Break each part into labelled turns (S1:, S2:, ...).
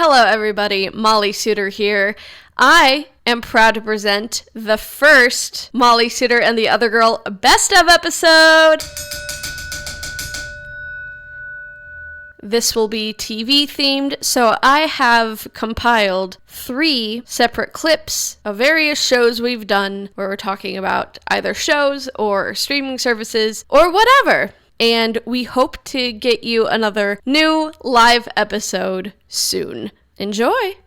S1: Hello everybody, Molly Suter here. I am proud to present the first Molly Suter and the Other Girl Best of episode. This will be TV themed, so I have compiled 3 separate clips of various shows we've done where we're talking about either shows or streaming services or whatever. And we hope to get you another new live episode soon. Enjoy!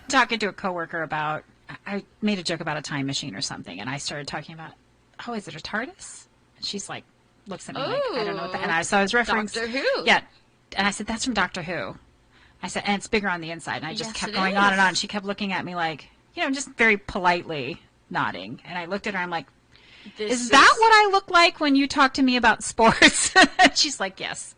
S2: Talking to a coworker about, I made a joke about a time machine or something, and I started talking about, oh, is it a TARDIS? And she's like, looks at me like, I don't know what that, and I was referring
S1: Doctor Who.
S2: Yeah, and I said, that's from Doctor Who. I said, and it's bigger on the inside, and I just kept going on and on. She kept looking at me like, just very politely nodding, and I looked at her, I'm like, is that what I look like when you talk to me about sports? She's like, yes.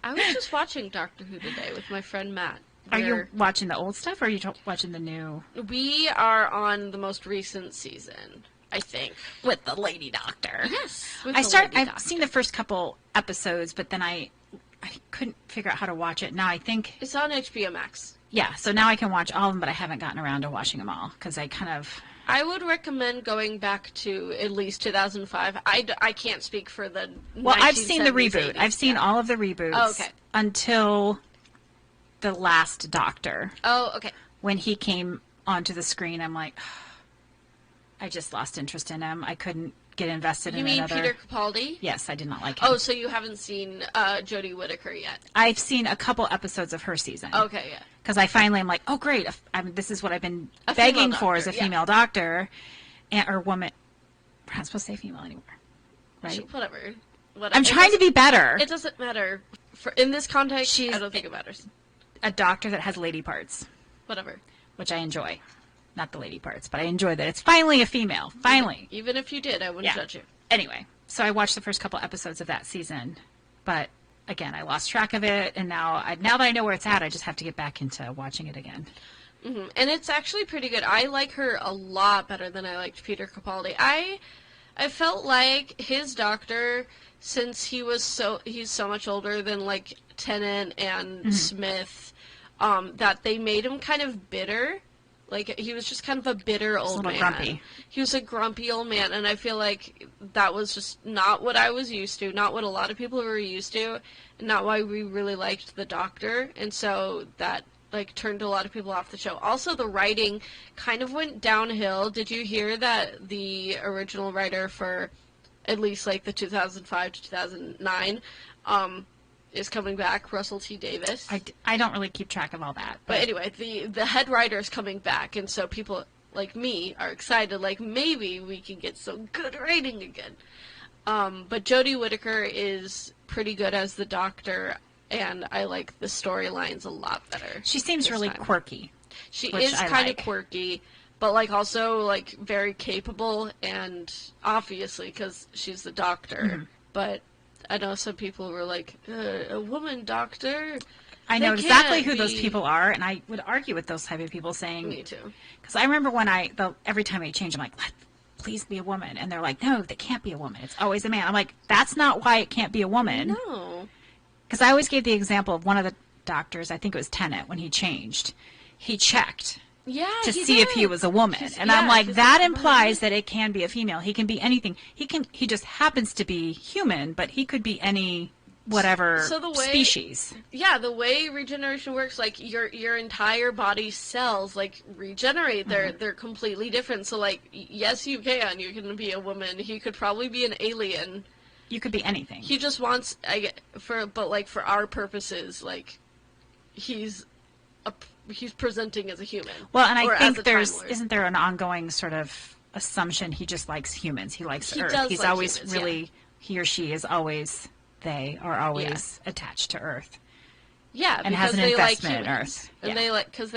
S1: I was just watching Doctor Who today with my friend Matt.
S2: Are you watching the old stuff, or are you watching the new?
S1: We are on the most recent season, I think.
S2: With the Lady Doctor.
S1: Yes.
S2: I've seen the first couple episodes, but then I couldn't figure out how to watch it. Now I think
S1: it's on HBO Max.
S2: Yeah, so now I can watch all of them, but I haven't gotten around to watching them all because
S1: I would recommend going back to at least 2005. I can't speak for the.
S2: Well, I've seen the reboot. I've seen all of the reboots.
S1: Oh, okay.
S2: Until the last Doctor.
S1: Oh, okay.
S2: When he came onto the screen, I'm like, I just lost interest in him. I couldn't get invested in another.
S1: You mean Peter Capaldi?
S2: Yes, I did not like him.
S1: Oh, so you haven't seen Jodie Whittaker yet?
S2: I've seen a couple episodes of her season.
S1: Okay, yeah.
S2: Because I'm like, oh, great. This is what I've been begging for as a female doctor. Or woman. We're not supposed to say female anymore. Right?
S1: Whatever.
S2: I'm trying to be better.
S1: It doesn't matter. In this context, I don't think it matters.
S2: A doctor that has lady parts.
S1: Whatever.
S2: Which I enjoy. Not the lady parts, but I enjoy that it's finally a female. Finally.
S1: Even if you did, I wouldn't judge you.
S2: Anyway, so I watched the first couple episodes of that season, but again, I lost track of it, and now that I know where it's at, I just have to get back into watching it again.
S1: Mm-hmm. And it's actually pretty good. I like her a lot better than I liked Peter Capaldi. I felt like his doctor, since he's so much older than like Tennant and Smith, that they made him kind of bitter. Like, he was just kind of a bitter old man.
S2: Grumpy.
S1: He was a grumpy old man, and I feel like that was just not what I was used to, not what a lot of people were used to, and not why we really liked the Doctor, and so that, like, turned a lot of people off the show. Also, the writing kind of went downhill. Did you hear that the original writer for at least, like, the 2005 to 2009, is coming back, Russell T. Davis.
S2: I don't really keep track of all that.
S1: But anyway, the head writer is coming back, and so people like me are excited, like, maybe we can get some good writing again. But Jodie Whittaker is pretty good as the Doctor, and I like the storylines a lot better.
S2: She seems really quirky.
S1: She is kind of quirky, but, like, also, like, very capable, and obviously, because she's the Doctor, but I know some people were like, a woman doctor?
S2: I know exactly who those people are, and I would argue with those type of people saying...
S1: Me too.
S2: Because I remember when every time I change, I'm like, please be a woman. And they're like, no, they can't be a woman. It's always a man. I'm like, that's not why it can't be a woman.
S1: No.
S2: Because I always gave the example of one of the doctors, I think it was Tennant, when he changed. He checked to see if he was a woman. And I'm like, that implies that it can be a female. He can be anything. He just happens to be human, but he could be any whatever species. Yeah,
S1: the way regeneration works, like, your entire body cells, like, regenerate. They're completely different. So, like, yes, you can be a woman. He could probably be an alien.
S2: You could be anything.
S1: He just wants, but for our purposes, like, he's presenting as a human.
S2: Well, and I think isn't there an ongoing sort of assumption he just likes humans. He likes Earth. He's always humans, he or she is always, they are always attached to Earth.
S1: Yeah,
S2: and has an investment in Earth.
S1: And they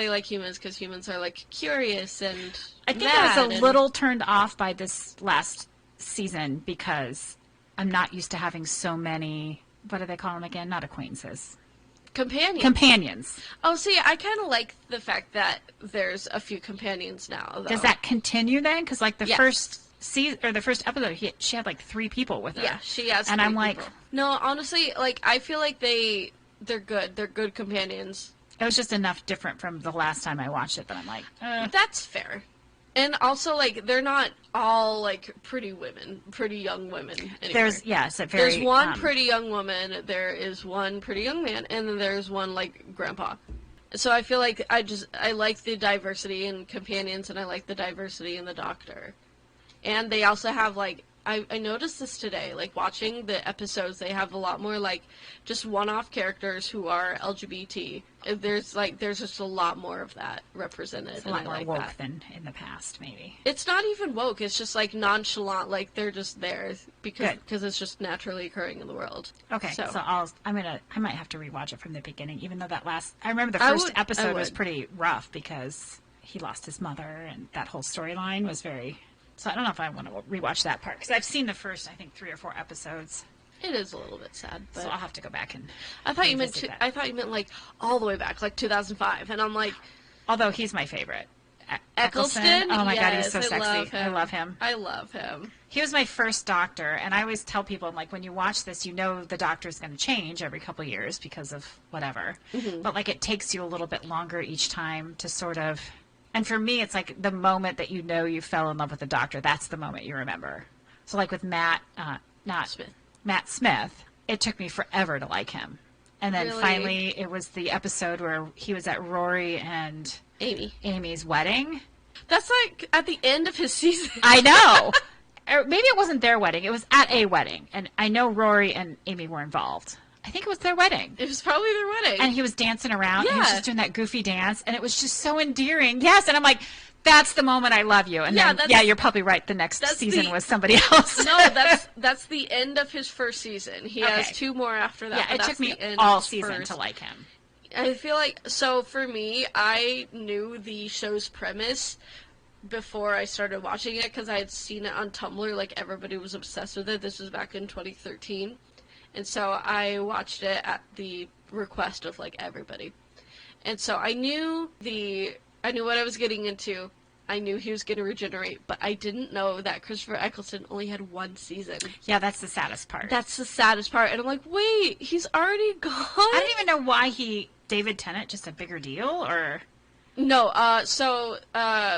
S1: like humans because humans are, like, curious and
S2: I think I was a little turned off by this last season because I'm not used to having so many, what do they call them again? Not acquaintances. Companions.
S1: Oh, see, I kind of like the fact that there's a few companions now, though.
S2: Does that continue then? Because, like, the first season or the first episode, she had like 3 people with her.
S1: Yeah, she has.
S2: And I'm like,
S1: no, honestly, like, I feel like they They're good. They're good companions.
S2: It was just enough different from the last time I watched it that I'm like,
S1: That's fair. And also, like, they're not all, like, pretty women, pretty young women anymore.
S2: There's
S1: one pretty young woman, there is one pretty young man, and then there's one, like, grandpa. So I feel like I like the diversity in companions, and I like the diversity in the Doctor. And they also have, like, I noticed this today, like, watching the episodes, they have a lot more, like, just one-off characters who are LGBT. There's just a lot more of that represented.
S2: It's a lot more woke than in the past, maybe.
S1: It's not even woke, it's just, like, nonchalant, like, they're just there, because it's just naturally occurring in the world.
S2: Okay, so I might have to rewatch it from the beginning, even though I remember the first episode was pretty rough, because he lost his mother, and that whole storyline was very... So I don't know if I want to rewatch that part, because I've seen the first, I think, 3 or 4 episodes.
S1: It is a little bit sad, but...
S2: So I'll have to go back and
S1: I thought you meant, like, all the way back, like, 2005, and I'm like...
S2: Although he's my favorite.
S1: Eccleston?
S2: Oh my God, he's so sexy. I love him.
S1: I love him.
S2: He was my first Doctor, and I always tell people, I'm like, when you watch this, you know the Doctor's going to change every couple of years because of whatever. Mm-hmm. But, like, it takes you a little bit longer each time to sort of... And for me, it's like the moment that you know you fell in love with the Doctor, that's the moment you remember. So like with Matt Smith, it took me forever to like him. And then finally, it was the episode where he was at Rory and Amy's wedding.
S1: That's like at the end of his season.
S2: I know. Or maybe it wasn't their wedding. It was at a wedding. And I know Rory and Amy were involved. I think it was their wedding.
S1: It was probably their wedding.
S2: And he was dancing around. Yeah. And he was just doing that goofy dance. And it was just so endearing. Yes. And I'm like, that's the moment I love you. And you're probably right. The next season was somebody else.
S1: No, that's the end of his first season. He has 2 more after that.
S2: Yeah, it took me all season to like him.
S1: I feel like, so for me, I knew the show's premise before I started watching it because I had seen it on Tumblr. Like, everybody was obsessed with it. This was back in 2013. And so I watched it at the request of, like, everybody. And so I knew what I was getting into. I knew he was going to regenerate, but I didn't know that Christopher Eccleston only had 1 season.
S2: Yeah, that's the saddest part.
S1: That's the saddest part. And I'm like, wait, he's already gone?
S2: I don't even know why David Tennant, just a bigger deal, or...
S1: No,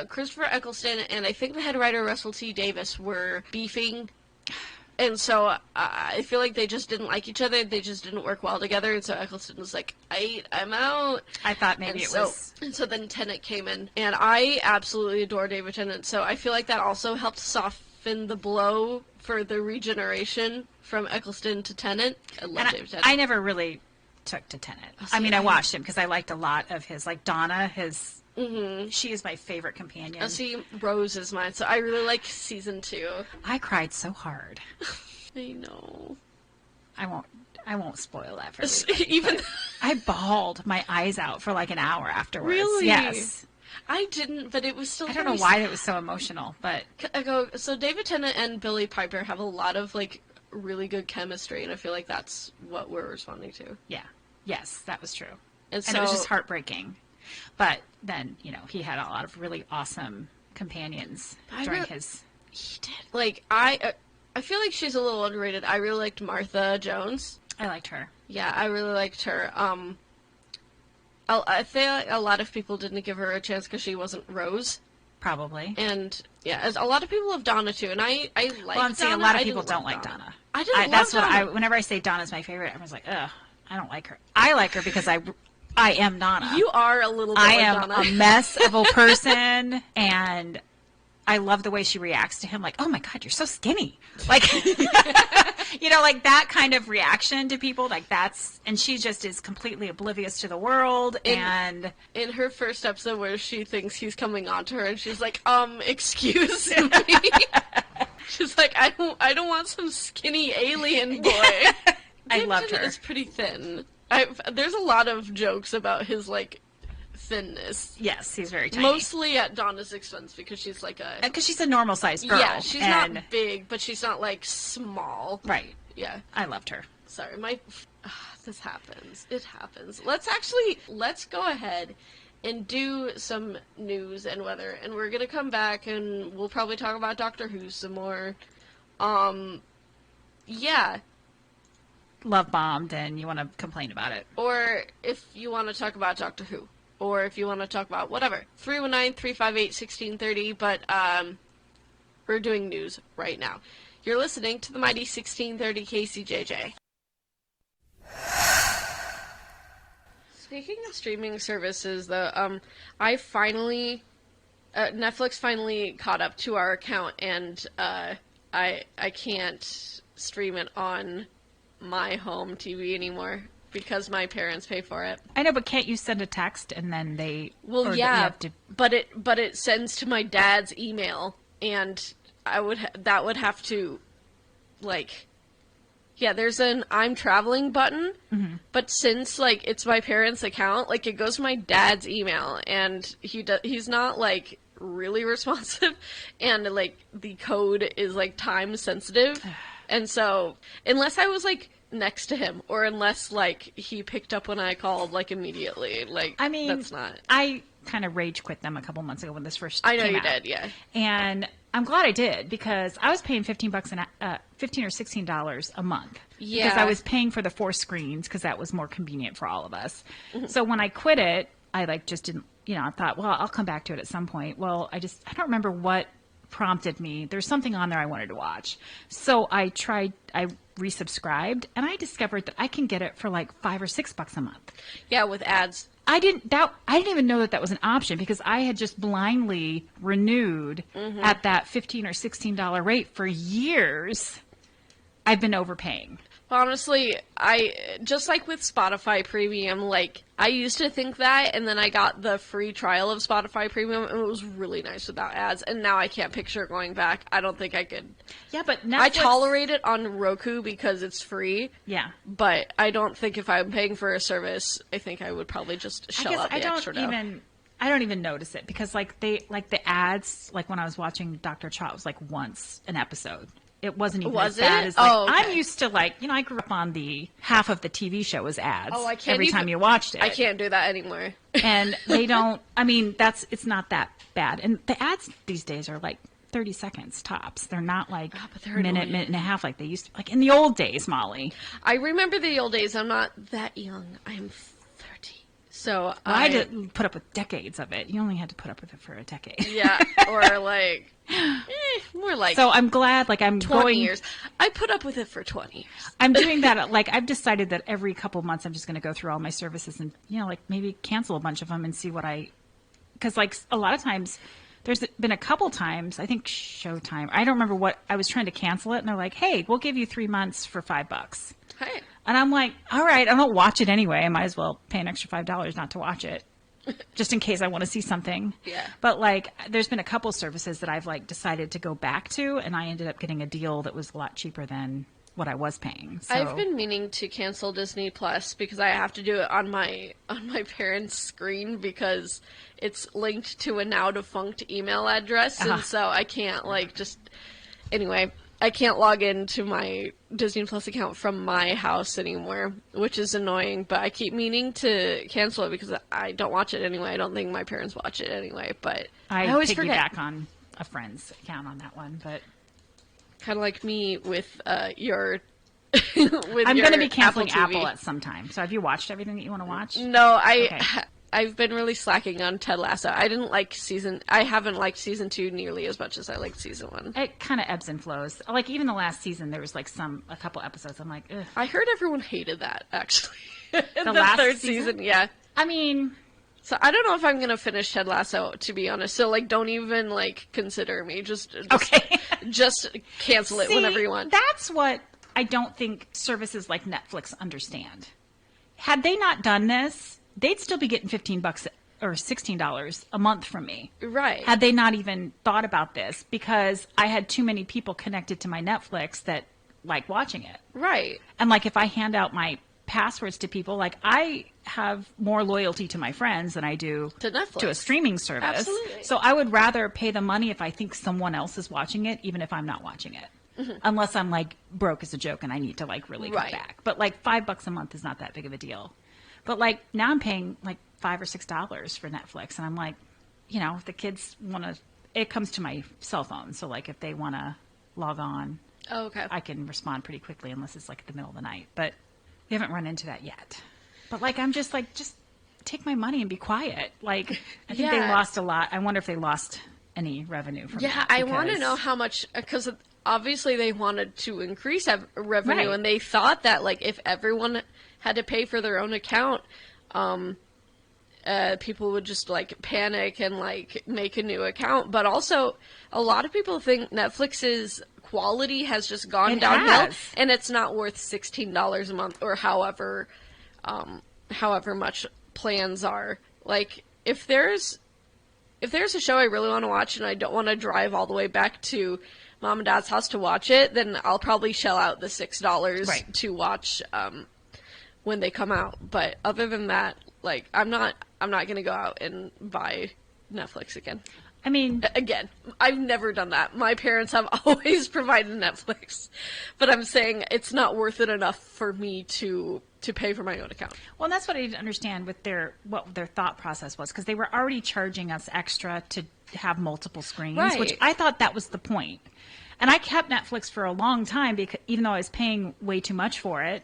S1: Christopher Eccleston and I think the head writer Russell T. Davis were beefing. And so I feel like they just didn't like each other. They just didn't work well together. And so Eccleston was like, I'm out.
S2: I thought maybe was...
S1: And so then Tennant came in. And I absolutely adore David Tennant. So I feel like that also helped soften the blow for the regeneration from Eccleston to Tennant. I love David Tennant.
S2: I never really took to Tennant. I watched him because I liked a lot of his, like Donna, his... Mm-hmm. She is my favorite companion.
S1: Rose is mine, so I really like season 2.
S2: I cried so hard.
S1: I know.
S2: I won't spoil that for you. I bawled my eyes out for like an hour afterwards.
S1: Really?
S2: Yes.
S1: I didn't, but it was still.
S2: I don't know why it was so emotional, but
S1: so David Tennant and Billie Piper have a lot of like really good chemistry, and I feel like that's what we're responding to.
S2: Yeah. Yes, that was true. And it was just heartbreaking. But then, he had a lot of really awesome companions during his...
S1: He did. Like, I feel like she's a little underrated. I really liked Martha Jones.
S2: I liked her.
S1: Yeah, I really liked her. I feel like a lot of people didn't give her a chance because she wasn't Rose.
S2: Probably.
S1: And, yeah, a lot of people love Donna, too. And I like Donna.
S2: Well, and see, a lot of people don't like Donna.
S1: I didn't love Donna.
S2: Whenever I say Donna's my favorite, everyone's like, ugh, I don't like her. I like her because I am Donna.
S1: You are a little bit like Donna.
S2: I am a mess of a person, and I love the way she reacts to him. Like, oh my God, you're so skinny. Like, like that kind of reaction to people. Like and she just is completely oblivious to the world. And
S1: in her first episode where she thinks he's coming on to her, and she's like, excuse me. She's like, I don't want some skinny alien boy.
S2: I loved her.
S1: It's pretty thin. There's a lot of jokes about his, like, thinness.
S2: Yes, he's very tiny.
S1: Mostly at Donna's expense, because she's like a...
S2: Because she's a normal-sized girl.
S1: Yeah, she's not big, but she's not, like, small.
S2: Right.
S1: Yeah.
S2: I loved her.
S1: Sorry, this happens. It happens. Let's go ahead and do some news and weather, and we're gonna come back, and we'll probably talk about Doctor Who some more. Yeah.
S2: love bombed and you want to complain about it.
S1: Or if you want to talk about Doctor Who. Or if you want to talk about whatever. 319-358-1630, but we're doing news right now. You're listening to the mighty 1630 KCJJ. Speaking of streaming services, though, I finally... Netflix finally caught up to our account, and I can't stream it on my home TV anymore because my parents pay for it.
S2: I know, but can't you send a text and then they?
S1: Well, yeah, but it sends to my dad's email, and that would have to, like, yeah, there's an I'm traveling button, but since, like, it's my parents' account, like, it goes to my dad's email, and he's not, like, really responsive, and, like, the code is, like, time sensitive, and so, unless I was, like, next to him, or unless, like, he picked up when I called, like, immediately, like, I mean, that's not...
S2: I kind of rage quit them a couple months ago when this first
S1: came out. I know you
S2: did,
S1: yeah.
S2: And I'm glad I did, because I was paying $15 or $16 a month. Yeah. Because I was paying for the 4 screens, because that was more convenient for all of us. Mm-hmm. So when I quit it, I, like, just didn't, I thought, well, I'll come back to it at some point. Well, I don't remember what prompted me. There's something on there I wanted to watch. So I resubscribed, and I discovered that I can get it for like $5 or $6 a month.
S1: Yeah, with ads.
S2: I didn't even know that was an option, because I had just blindly renewed at that $15 or $16 rate for years. I've been overpaying.
S1: Honestly, just like with Spotify Premium, like, I used to think that, and then I got the free trial of Spotify Premium, and it was really nice without ads, and now I can't picture going back. I don't think I could.
S2: Yeah, but Netflix...
S1: I tolerate it on Roku because it's free.
S2: Yeah.
S1: But I don't think if I'm paying for a service, I think I would probably just shell out the extra dough.
S2: I don't even notice it, because, like, the ads, like, when I was watching Dr. Cha, it was, like, once an episode. It wasn't even as bad as, like, okay. I'm used to, like, I grew up on the half of the TV show was ads every time you watched it.
S1: I can't do that anymore.
S2: And they don't, it's not that bad. And the ads these days are like 30 seconds tops. They're not like minute and a half like they used to, like in the old days, Molly.
S1: I remember the old days. I'm not that young. I'm 30. So
S2: I had to put up with decades of it. You only had to put up with it for a decade.
S1: Yeah, or like, more like.
S2: So I'm glad, like, I'm
S1: 20 years. I put up with it for 20 years.
S2: I'm doing that. Like, I've decided that every couple of months I'm just going to go through all my services and, like, maybe cancel a bunch of them and see what because, like, a lot of times, there's been a couple times, I think Showtime, I don't remember what, I was trying to cancel it, and they're like, hey, we'll give you 3 months for $5.
S1: Hey.
S2: And I'm like, all right, I don't watch it anyway. I might as well pay an extra $5 not to watch it, just in case I want to see something.
S1: Yeah.
S2: But, like, there's been a couple services that I've, like, decided to go back to, and I ended up getting a deal that was a lot cheaper than what I was paying. So.
S1: I've been meaning to cancel Disney Plus because I have to do it on my parents' screen because it's linked to a now defunct email address, and so I can't, like, just anyway. I can't log into my Disney Plus account from my house anymore, which is annoying, but I keep meaning to cancel it because I don't watch it anyway. I don't think my parents watch it anyway, but I always forget.
S2: On a friend's account on that one, but
S1: kind of like me with your
S2: I'm going to be canceling Apple at some time. So have you watched everything that you want to watch?
S1: No, I've been really slacking on Ted Lasso. I haven't liked season 2 nearly as much as I liked season 1.
S2: It kind of ebbs and flows. Like, even the last season, there was, like, a couple episodes. I'm like, ugh.
S1: I heard everyone hated that, actually. the last third season, yeah. So I don't know if I'm going to finish Ted Lasso, to be honest. So, like, don't even, like, consider me. Just cancel it whenever you want.
S2: That's what I don't think services like Netflix understand. Had they not done this, they'd still be getting $15 or $16 a month from me.
S1: Right.
S2: Had they not even thought about this, because I had too many people connected to my Netflix that like watching it.
S1: Right.
S2: And, like, if I hand out my passwords to people, like, I have more loyalty to my friends than I do
S1: to Netflix,
S2: to a streaming service.
S1: Absolutely.
S2: So I would rather pay the money if I think someone else is watching it, even if I'm not watching it. Mm-hmm. Unless I'm, like, broke as a joke and I need to, like, really cut back. But, like, $5 a month is not that big of a deal. But, like, now I'm paying, like, $5 or $6 for Netflix. And I'm like, if the kids want to, it comes to my cell phone. So, like, if they want to log on,
S1: okay,
S2: I can respond pretty quickly unless it's, like, at the middle of the night. But We haven't run into that yet. But, like, I'm just like, just take my money and be quiet. Like, I think they lost a lot. I wonder if they lost any revenue from that.
S1: Yeah, I want to know how much, because obviously they wanted to increase revenue, and they thought that, like, if everyone had to pay for their own account, people would just, like, panic and, like, make a new account. But also, a lot of people think Netflix's quality has just gone downhill, and it's not worth $16 a month, or however much plans are. Like, if there's a show I really want to watch and I don't want to drive all the way back to mom and dad's house to watch it, then I'll probably shell out the $6 to watch when they come out. But other than that, like, I'm not going to go out and buy Netflix again.
S2: I mean,
S1: again, I've never done that. My parents have always provided Netflix, but I'm saying it's not worth it enough for me to pay for my own account.
S2: Well, and that's what I didn't understand with what their thought process was, because they were already charging us extra to have multiple screens, which I thought that was the point. And I kept Netflix for a long time, because even though I was paying way too much for it,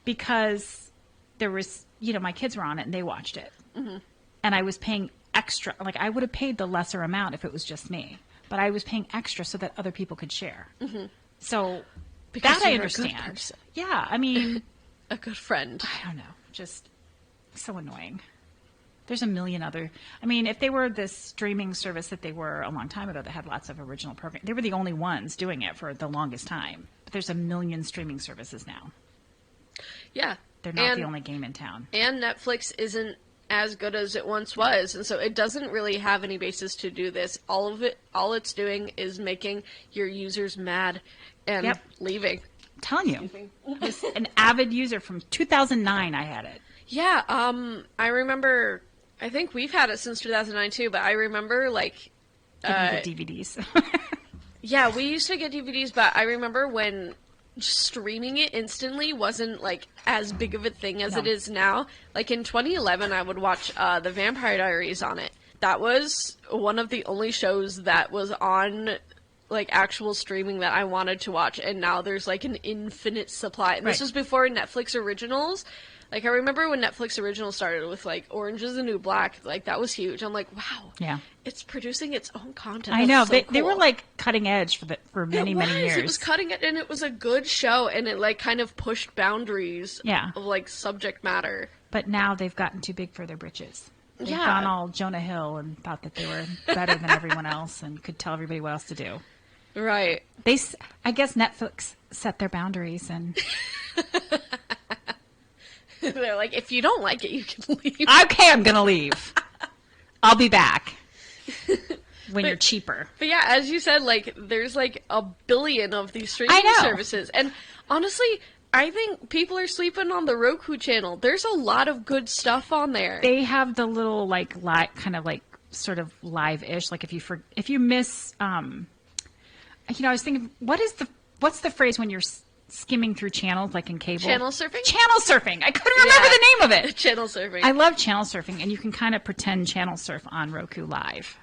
S2: because there was, my kids were on it and they watched it. Mm-hmm. And I was paying extra. Like, I would have paid the lesser amount if it was just me, but I was paying extra so that other people could share. Mm-hmm. So because that I understand. Yeah, I mean,
S1: a good friend.
S2: I don't know, just so annoying. There's a million other. I mean, if they were this streaming service that they were a long time ago that had lots of original programs, they were the only ones doing it for the longest time. But there's a million streaming services now.
S1: Yeah,
S2: they're not the only game in town.
S1: And Netflix isn't as good as it once was, and so it doesn't really have any basis to do this. All it's doing is making your users mad and leaving.
S2: I'm telling you, I was an avid user from 2009. I had it.
S1: Yeah, I remember. I think we've had it since 2009 too, but I remember like
S2: getting the DVDs.
S1: Yeah, we used to get DVDs, but I remember when streaming it instantly wasn't like as big of a thing as it is now. Like in 2011, I would watch The Vampire Diaries on it. That was one of the only shows that was on like actual streaming that I wanted to watch, and now there's like an infinite supply. And this was before Netflix originals. Like, I remember when Netflix originals started with, like, Orange is the New Black. Like, that was huge. I'm like, wow. It's producing its own content.
S2: I know. They were, like, cutting edge for many years.
S1: It was cutting edge, and it was a good show, and it, like, kind of pushed boundaries of, like, subject matter.
S2: But now they've gotten too big for their britches. They've gone all Jonah Hill and thought that they were better than everyone else and could tell everybody what else to do.
S1: Right.
S2: I guess Netflix set their boundaries and...
S1: They're like, if you don't like it, you can leave.
S2: Okay, I'm going to leave. I'll be back when you're cheaper.
S1: But yeah, as you said, like, there's like a billion of these streaming services. And honestly, I think people are sleeping on the Roku channel. There's a lot of good stuff on there.
S2: They have the little, like, kind of like sort of live-ish. Like, if you miss, I was thinking, what's the phrase when you're skimming through channels, like in cable?
S1: Channel surfing?
S2: Channel surfing. I couldn't remember the name of it.
S1: Channel surfing.
S2: I love channel surfing, and you can kind of pretend channel surf on Roku Live.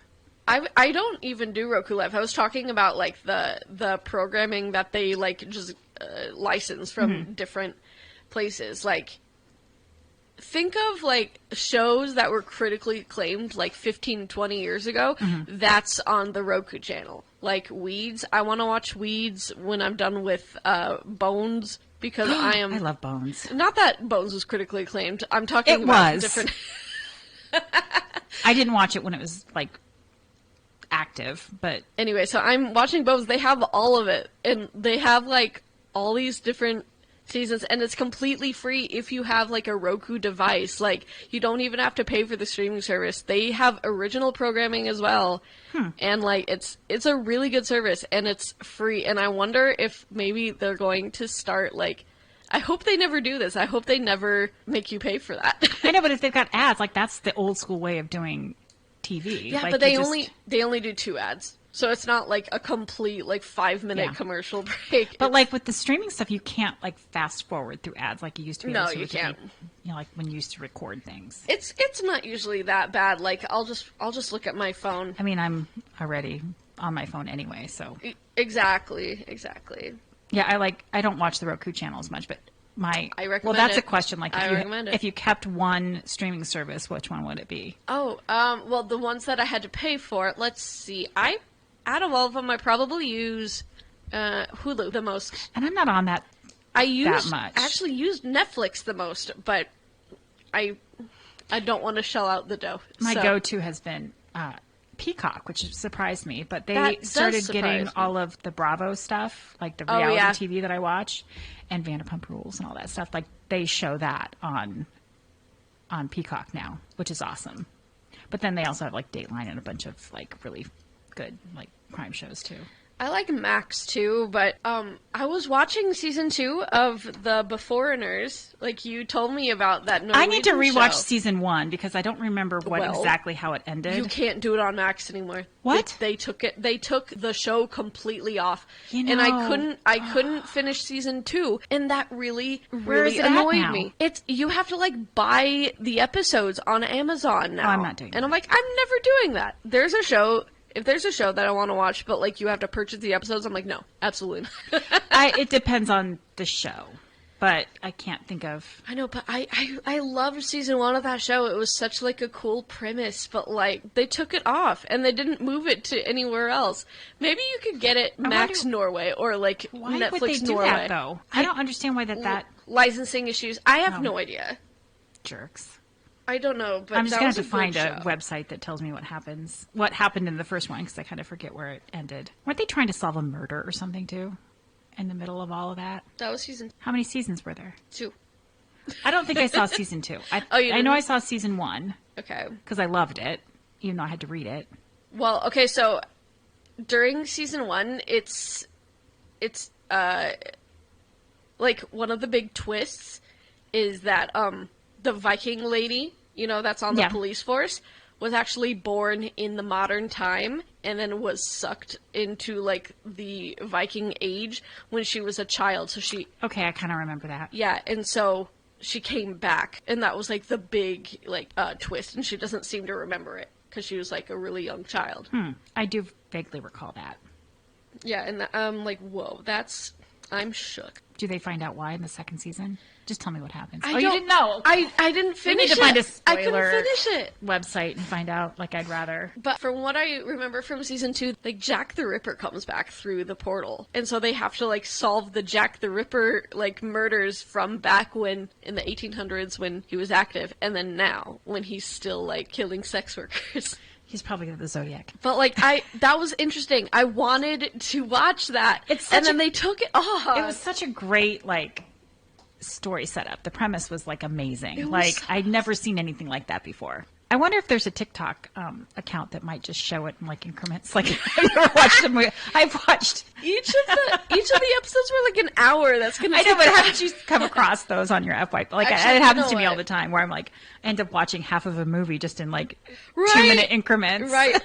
S1: I don't even do Roku Live. I was talking about, like, the programming that they, like, just license from different places. Like, think of, like, shows that were critically acclaimed, like, 15, 20 years ago. That's on the Roku channel. Like, Weeds. I want to watch Weeds when I'm done with Bones, because I
S2: love Bones.
S1: Not that Bones was critically acclaimed. I'm talking about different...
S2: I didn't watch it when it was, like, active, but...
S1: Anyway, so I'm watching Bones. They have all of it. And they have, like, all these different seasons, and it's completely free if you have, like, a Roku device. Like, you don't even have to pay for the streaming service. They have original programming as well, and, like, it's a really good service, and it's free. And I wonder if maybe they're going to start, like, I hope they never do this. I hope they never make you pay for that.
S2: I know, but if they've got ads, like, that's the old school way of doing TV.
S1: Yeah,
S2: like,
S1: but they only do 2 ads. So it's not like a complete, like, 5-minute commercial break.
S2: But, like, with the streaming stuff, you can't, like, fast forward through ads like you used to be able to.
S1: No, you can't.
S2: Like, when you used to record things.
S1: It's not usually that bad. Like, I'll just look at my phone.
S2: I mean, I'm already on my phone anyway, so.
S1: Exactly.
S2: Yeah, I don't watch the Roku channel as much, but I recommend
S1: well,
S2: that's
S1: it.
S2: A question. Like, if you kept one streaming service, which one would it be?
S1: Oh, well, the ones that I had to pay for, let's see. Out of all of them, I probably use Hulu the most.
S2: And I'm not on that much.
S1: I actually used Netflix the most, but I don't want to shell out the dough.
S2: My go-to has been Peacock, which surprised me, but they started getting all of the Bravo stuff, like the reality TV that I watch, and Vanderpump Rules and all that stuff. Like, they show that on Peacock now, which is awesome. But then they also have like Dateline and a bunch of like really good like crime shows too.
S1: I like Max too, but I was watching season 2 of The Beforeigners. Like, you told me about that Norwegian
S2: I need to rewatch
S1: show.
S2: season 1 because I don't remember exactly how it ended.
S1: You can't do it on Max anymore.
S2: What?
S1: They took the show completely off. And I couldn't finish season 2, and that really annoyed me. You have to like buy the episodes on Amazon now.
S2: Oh, I'm not doing that.
S1: And I'm like, I'm never doing that. If there's a show that I want to watch, but like you have to purchase the episodes, I'm like, no, absolutely not.
S2: It depends on the show, but I can't think of.
S1: I know, but I loved season 1 of that show. It was such like a cool premise, but like they took it off and they didn't move it to anywhere else. Maybe you could get it Max Norway or like
S2: why
S1: Netflix
S2: would they do
S1: Norway.
S2: That though? I don't understand why that
S1: licensing issues. I have no idea.
S2: Jerks.
S1: I don't know, but
S2: I'm just going to have to find
S1: a
S2: website that tells me what happened in the first one, because I kind of forget where it ended. Weren't they trying to solve a murder or something, too, in the middle of all of that?
S1: That was season 2.
S2: How many seasons were there?
S1: 2.
S2: I don't think I saw season 2. I know I saw season 1.
S1: Okay.
S2: Because I loved it, even though I had to read it.
S1: Well, okay, so during season 1, it's like one of the big twists is that the Viking lady, that's on the police force, was actually born in the modern time and then was sucked into like the Viking age when she was a child. So
S2: okay, I kind of remember that.
S1: Yeah, and so she came back, and that was like the big like twist, and she doesn't seem to remember it because she was like a really young child.
S2: I do vaguely recall that.
S1: Yeah, and I'm like, whoa, I'm shook.
S2: Do they find out why in the second season? Just tell me what happens.
S1: You
S2: didn't know?
S1: I didn't finish it.
S2: We need to find a spoiler
S1: I couldn't finish it.
S2: website and find out. Like, I'd rather.
S1: But from what I remember from season 2, like, Jack the Ripper comes back through the portal. And so they have to, like, solve the Jack the Ripper, like, murders from back when, in the 1800s when he was active, and then now, when he's still, like, killing sex workers.
S2: He's probably the Zodiac.
S1: But, like, that was interesting. I wanted to watch that. And then they took it off.
S2: It was such a great, like, story setup. The premise was like amazing. I'd never seen anything like that before. I wonder if there's a TikTok account that might just show it in like increments. Like, have you ever watched a movie? I've watched
S1: each of the episodes were like an hour. That's gonna.
S2: I know, but how did you come across those on your FYP? Like, actually, it happens to me all the time, where I'm like, end up watching half of a movie just in like 2-minute increments.
S1: Right.